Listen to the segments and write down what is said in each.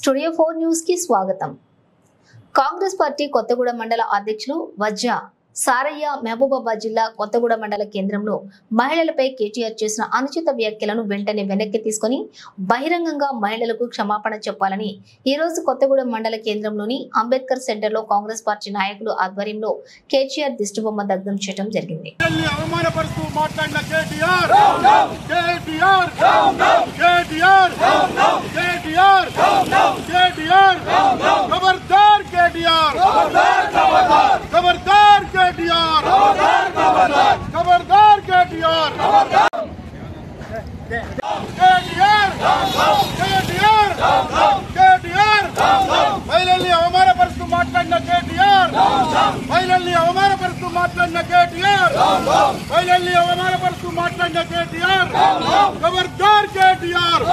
Studio 4 news కి స్వాగతం. Congress party Kothagudem మండల అధ్యక్షులు వజ్జా సారయ్య మహబూబాబాద్ జిల్లా కొత్తగూడెం మండల కేంద్రంలో మహిళలపై కేటీఆర్ చేసిన అనుచిత వ్యాఖ్యలను వెంటనే వెనక్కి తీసుకుని బహిరంగంగా మహిళలకు క్షమాపణ చెప్పాలని ఈ రోజు కొత్తగూడెం మండల కేంద్రంలోని అంబేద్కర్ సెంటర్ లో కాంగ్రెస్ పార్టీ నాయకులు ఆధ్వర్యంలో కేటీఆర్ దిష్టిబొమ్మ దగ్ధం చేయడం జరిగింది. खबरदार केटीआर महिलांनी అవమానపరుస్తూ మాట్లాడిన కేటీఆర్ మహిళల్ని అవమానపరుస్తూ మాట్లాడిన కేటీఆర్ మహిళల్ని అవమానపరుస్తూ మాట్లాడిన కేటీఆర్ ఖబర్దార్ కేటీఆర్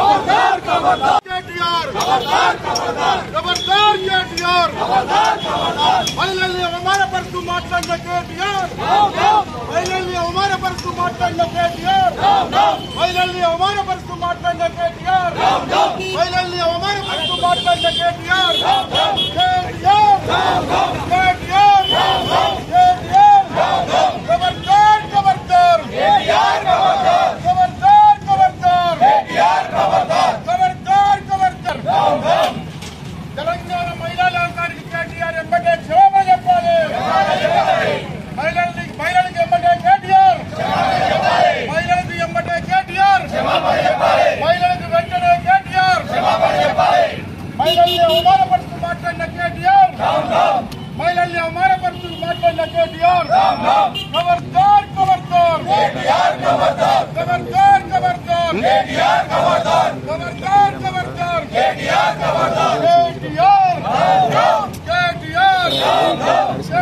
కేటీఆర్ ఖబర్దార్ కేటీఆర్ మహిళల్ని అవమానపరుస్తూ మాట్లాడిన కేటీఆర్ మహిళల్ని అవమానపరుస్తూ మాట్లాడిన కేటీఆర్ మహిళల్ని అవమానపరుస్తూ మాట్లాడిన కేటీఆర్ మహిళల్ని అవమానపరుస్తూ మాట్లాడిన కేటీఆర్ తెలంగాణ మహిళా లోకానికి కేటీఆర్ ఎంబటే క్షమాపణ చెప్పాలి. మహిళలకి ఎంబటే కేటీఆర్ మహిళలకు ఎంబటే కేటీఆర్ మహిళలకు వెంటనే కేటీఆర్ మహిళల్ని అవమానపరుస్తూ మాట్లాడిన కేటీఆర్ మహిళల్ని అవమానపరుస్తూ మాట్లాడిన కేటీఆర్ ఖబర్దార్ ఖబర్దార్ ఖబర్దార్ ఖబర్దార్ ఖబర్దార్ ఖబర్దార్ ఖబర్దార్ కేటీఆర్ కేటీఆర్ కేటీఆర్ కేటీఆర్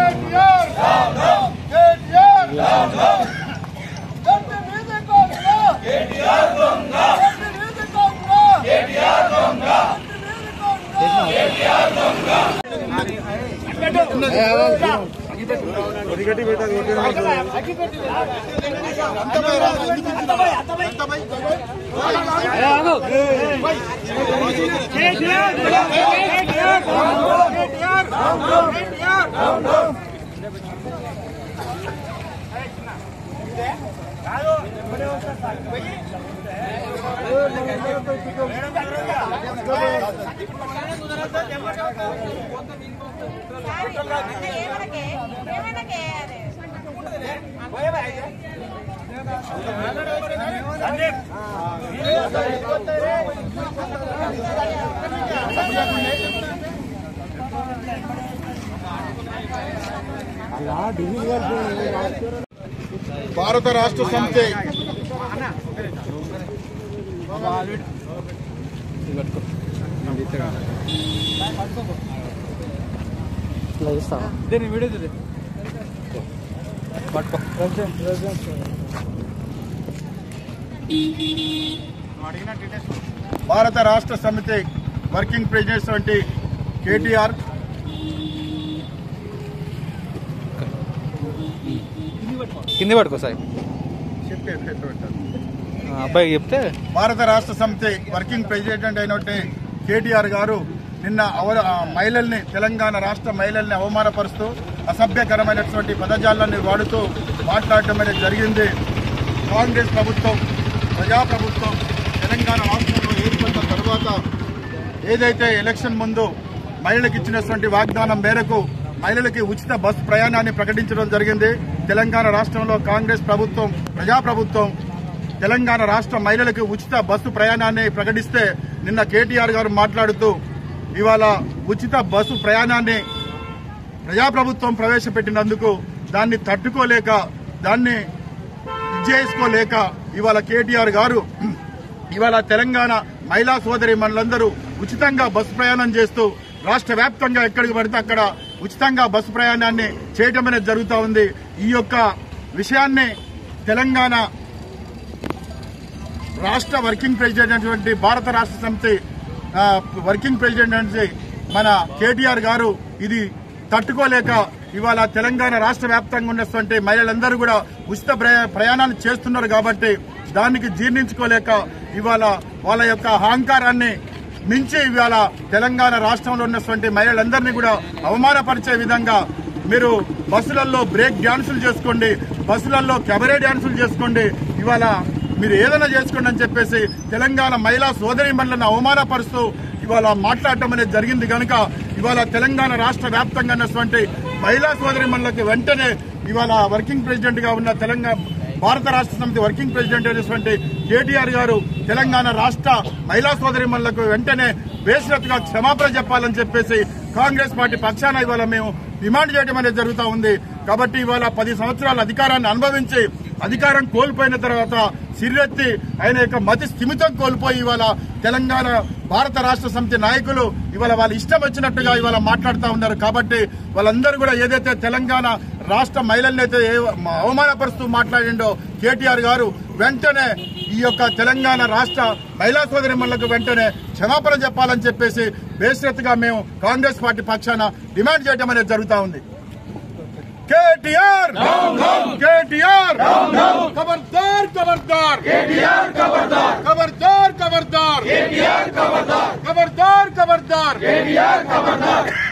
భారత రాష్ట్ర సమితి భారత రాష్ట్ర సమితి వర్కింగ్ ప్రెసిడెంట్ వంటి కేటీఆర్ కింది పట్టుకో సార్ అబ్బాయి చెప్తే భారత రాష్ట్ర సమితి వర్కింగ్ ప్రెసిడెంట్ అయినట్టు కేటీఆర్ గారు నిన్న మహిళల్ని తెలంగాణ రాష్ట్ర మహిళల్ని అవమానపరుస్తూ అసభ్యకరమైనటువంటి పదజాలాన్ని వాడుతూ మాట్లాడటం అనేది జరిగింది. కాంగ్రెస్ ప్రభుత్వం ప్రజాప్రభుత్వం తెలంగాణ రాష్ట్రంలో ఏర్పడిన తర్వాత ఏదైతే ఎలక్షన్ ముందు మహిళలకు ఇచ్చినటువంటి వాగ్దానం మేరకు మహిళలకి ఉచిత బస్సు ప్రయాణాన్ని ప్రకటించడం జరిగింది. తెలంగాణ రాష్ట్రంలో కాంగ్రెస్ ప్రభుత్వం ప్రజాప్రభుత్వం తెలంగాణ రాష్ట్ర మహిళలకు ఉచిత బస్సు ప్రయాణాన్ని ప్రకటిస్తే నిన్న కేటీఆర్ గారు మాట్లాడుతూ ఇవాళ ఉచిత బస్సు ప్రయాణాన్ని ప్రజాప్రభుత్వం ప్రవేశపెట్టినందుకు దాన్ని తట్టుకోలేక దాన్ని చేసుకోలేక ఇవాళ కేటీఆర్ గారు ఇవాళ తెలంగాణ మహిళా సోదరి మనులందరూ ఉచితంగా బస్సు ప్రయాణం చేస్తూ రాష్ట్ర వ్యాప్తంగా ఎక్కడికి పడితే అక్కడ ఉచితంగా బస్సు ప్రయాణాన్ని చేయడం అనేది జరుగుతూ ఉంది. ఈ యొక్క విషయాన్ని తెలంగాణ రాష్ట్ర వర్కింగ్ ప్రెసిడెంట్ అయినటువంటి భారత రాష్ట్ర సమితి వర్కింగ్ ప్రెసిడెంట్ మన కేటీఆర్ గారు ఇది తట్టుకోలేక ఇవాళ తెలంగాణ రాష్ట్ర వ్యాప్తంగా ఉన్నటువంటి మహిళలందరూ కూడా ఉచిత ప్రయాణాలు చేస్తున్నారు కాబట్టి దానికి జీర్ణించుకోలేక ఇవాళ వాళ్ళ యొక్క అహంకారాన్ని మించి ఇవాళ తెలంగాణ రాష్ట్రంలో ఉన్నటువంటి మహిళలందరినీ కూడా అవమానపరిచే విధంగా మీరు బస్సులలో బ్రేక్ డ్యాన్సులు చేసుకోండి, బస్సులలో కెబరే డ్యాన్సులు చేసుకోండి, ఇవాళ మీరు ఏదైనా చేసుకోండి అని చెప్పేసి తెలంగాణ మహిళా సోదరీమణులను అవమానపరుస్తూ ఇవాళ మాట్లాడటం అనేది జరిగింది కనుక ఇవాళ తెలంగాణ రాష్ట్ర వ్యాప్తంగా ఉన్నటువంటి మహిళా సోదరీమణులకు వెంటనే ఇవాళ వర్కింగ్ ప్రెసిడెంట్ గా ఉన్న తెలంగాణ భారత రాష్ట్ర సమితి వర్కింగ్ ప్రెసిడెంట్ అయినటువంటి కేటీఆర్ గారు తెలంగాణ రాష్ట్ర మహిళా సోదరీమణులకు వెంటనే బేషరతుగా క్షమాపణ చెప్పాలని చెప్పేసి కాంగ్రెస్ పార్టీ పక్షాన ఇవాళ మేము డిమాండ్ చేయడం అనేది జరుగుతూ ఉంది. కాబట్టి ఇవాళ 10 సంవత్సరాల అధికారాన్ని అనుభవించి అధికారం కోల్పోయిన తర్వాత సిర్రెత్తి ఆయన యొక్క మతి స్థిమితం కోల్పోయి ఇవాళ తెలంగాణ భారత రాష్ట్ర సమితి నాయకులు ఇవాళ వాళ్ళ ఇష్టం వచ్చినట్టుగా ఇవాళ మాట్లాడుతూ ఉన్నారు. కాబట్టి వాళ్ళందరూ కూడా ఏదైతే తెలంగాణ రాష్ట్ర మహిళల్ని అయితే అవమానపరుస్తూ మాట్లాడిండో కేటీఆర్ గారు వెంటనే ఈ యొక్క తెలంగాణ రాష్ట్ర మహిళా సోదరిమణులకు వెంటనే క్షమాపణ చెప్పాలని చెప్పేసి బేషరతుగా మేము కాంగ్రెస్ పార్టీ పక్షాన డిమాండ్ చేయడం అనేది జరుగుతూ ఉంది. కేటీఆర్ కేటీఆర్ ఖబర్దార్ ఖబర్దార్ ఖబర్దార్ ఖబర్దార్ ఖబర్దార్ ఖబర్దార్